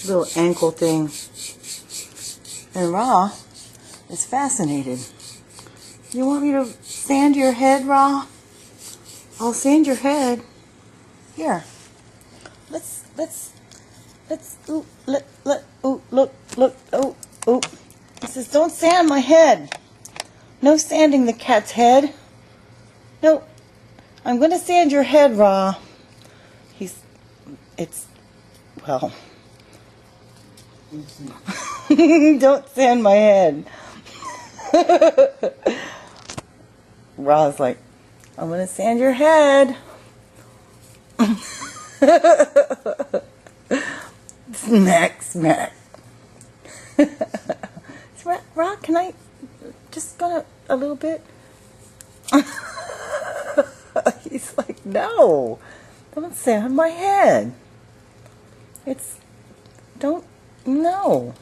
little ankle thing. And Ra is fascinated. You want me to sand your head, Ra? I'll sand your head. Here. Let's ooh, look, oh. He says, don't sand my head. No sanding the cat's head. No, I'm going to sand your head, Ra. Well, don't sand my head. Ra's like, I'm going to sand your head. Smack, smack. Ra, can I just go a little bit? He's like, no, don't sand my head. No.